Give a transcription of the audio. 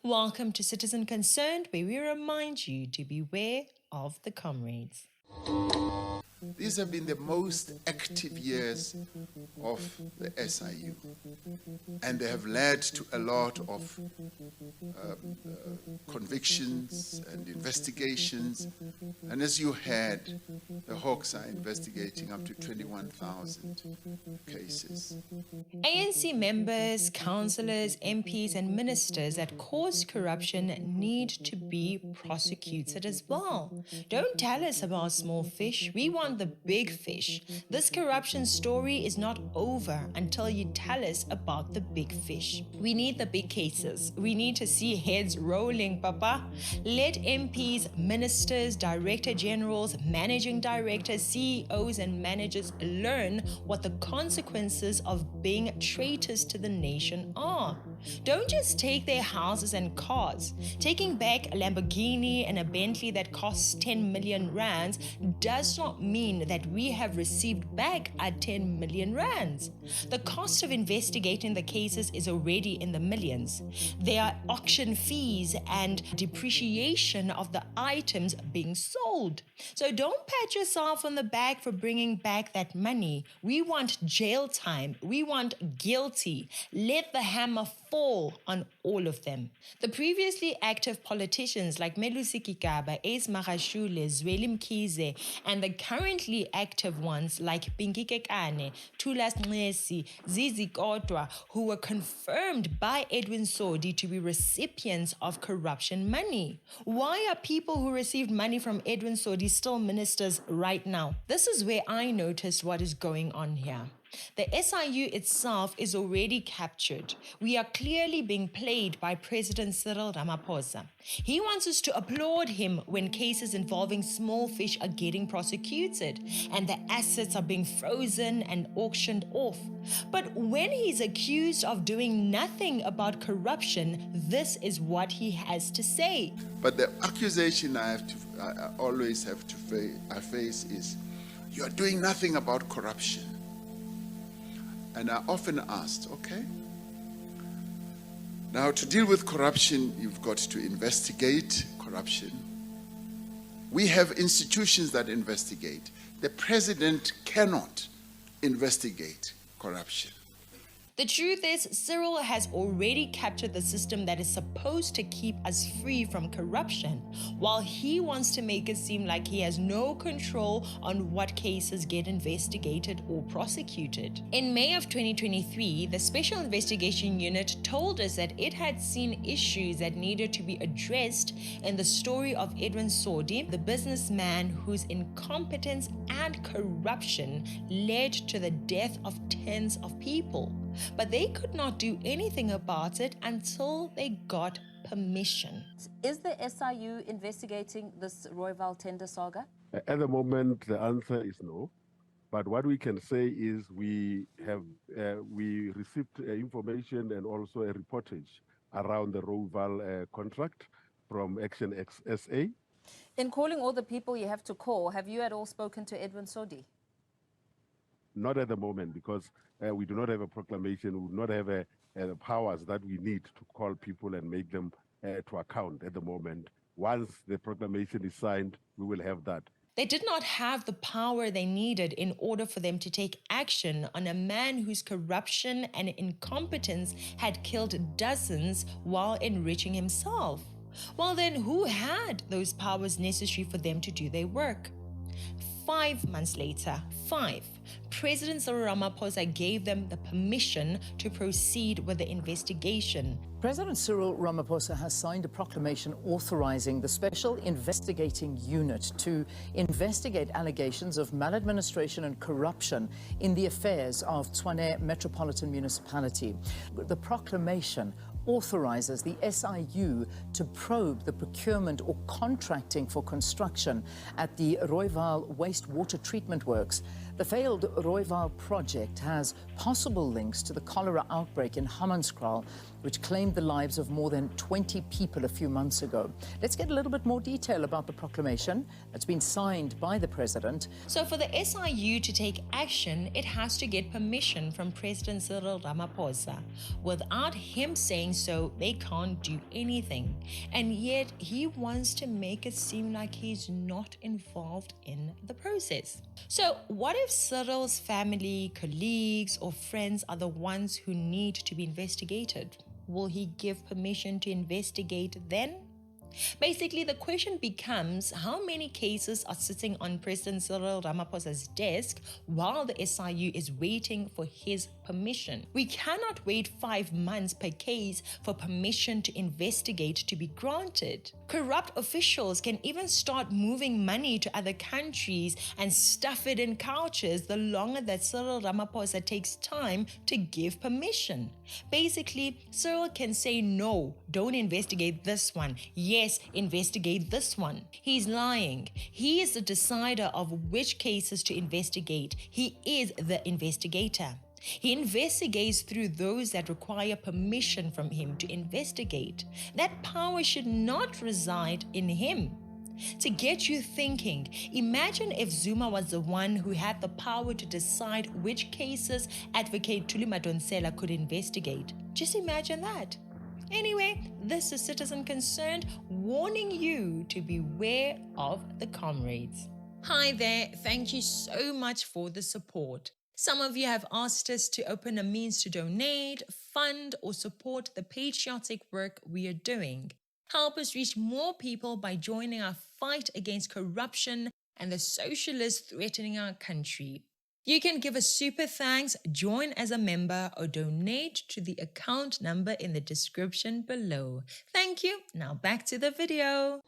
Welcome to Citizen Concerned, where we remind you to beware of the comrades. These have been the most active years of the SIU, and they have led to a lot of convictions and investigations. And as you heard, the Hawks are investigating up to 21,000 cases. ANC members, councillors, MPs and ministers that caused corruption need to be prosecuted as well. Don't tell us about small fish. We want the big fish. This corruption story is not over until you tell us about the big fish. We need the big cases. We need to see heads rolling, Papa. Let MPs, ministers, director generals, managing directors, CEOs and managers learn what the consequences of being traitors to the nation are. Don't just take their houses and cars. Taking back a Lamborghini and a Bentley that costs 10 million rands does not mean that we have received back our 10 million rands. The cost of investigating the cases is already in the millions. There are auction fees and depreciation of the items being sold. So don't pat yourself on the back for bringing back that money. We want jail time. We want guilty. Let the hammer fall on all of them. The previously active politicians like Melusi Kikaba, Ace Magashule, Zweli Mkhize, and the currently active ones like Pinky Kekane, Thulas Nxesi, Zizi Kodwa, who were confirmed by Edwin Sodi to be recipients of corruption money. Why are people who received money from Edwin Sodi still ministers right now? This is where I noticed what is going on here. The SIU itself is already captured. We are clearly being played by President Cyril Ramaphosa. He wants us to applaud him when cases involving small fish are getting prosecuted and the assets are being frozen and auctioned off. But when he's accused of doing nothing about corruption, this is what he has to say. But the accusation I always have to face is, you are doing nothing about corruption. And I often asked, okay, now to deal with corruption, you've got to investigate corruption. We have institutions that investigate. The president cannot investigate corruption. The truth is, Cyril has already captured the system that is supposed to keep us free from corruption, while he wants to make it seem like he has no control on what cases get investigated or prosecuted. In May of 2023, the Special Investigation Unit told us that it had seen issues that needed to be addressed in the story of Edwin Sodi, the businessman whose incompetence and corruption led to the death of tens of people. But they could not do anything about it until they got permission. Is the SIU investigating this Royval tender saga? At the moment, the answer is no. But what we can say is we received information and also a reportage around the Royval contract from Action SA. In calling all the people you have to call, have you at all spoken to Edwin Sodi? Not at the moment, because we do not have a proclamation. We do not have the powers that we need to call people and make them to account at the moment. Once the proclamation is signed, we will have that. They did not have the power they needed in order for them to take action on a man whose corruption and incompetence had killed dozens while enriching himself. Well then, who had those powers necessary for them to do their work? 5 months later, President Cyril Ramaphosa gave them the permission to proceed with the investigation. President Cyril Ramaphosa has signed a proclamation authorizing the Special Investigating Unit to investigate allegations of maladministration and corruption in the affairs of Tshwane Metropolitan Municipality. The proclamation authorizes the SIU to probe the procurement or contracting for construction at the Royval wastewater treatment works. The failed Royval project has possible links to the cholera outbreak in Hammanskraal, which claimed the lives of more than 20 people a few months ago. Let's get a little bit more detail about the proclamation that's been signed by the president. So for the SIU to take action, it has to get permission from President Cyril Ramaphosa. Without him saying so, they can't do anything. And yet he wants to make it seem like he's not involved in the process. So what if Cyril's family, colleagues, or friends are the ones who need to be investigated? Will he give permission to investigate then? Basically, the question becomes how many cases are sitting on President Cyril Ramaphosa's desk while the SIU is waiting for his permission. We cannot wait 5 months per case for permission to investigate to be granted. Corrupt officials can even start moving money to other countries and stuff it in couches the longer that Cyril Ramaphosa takes time to give permission. Basically, Cyril can say no, don't investigate this one. Yes, investigate this one. He's lying. He is the decider of which cases to investigate. He is the investigator. He investigates through those that require permission from him to investigate. That power should not reside in him. To get you thinking, imagine if Zuma was the one who had the power to decide which cases Advocate Thuli Madonsela could investigate. Just imagine that. Anyway, this is Citizen Concerned warning you to beware of the comrades. Hi there, thank you so much for the support. Some of you have asked us to open a means to donate, fund, or support the patriotic work we are doing. Help us reach more people by joining our fight against corruption and the socialists threatening our country. You can give a super thanks, join as a member, or donate to the account number in the description below. Thank you. Now back to the video.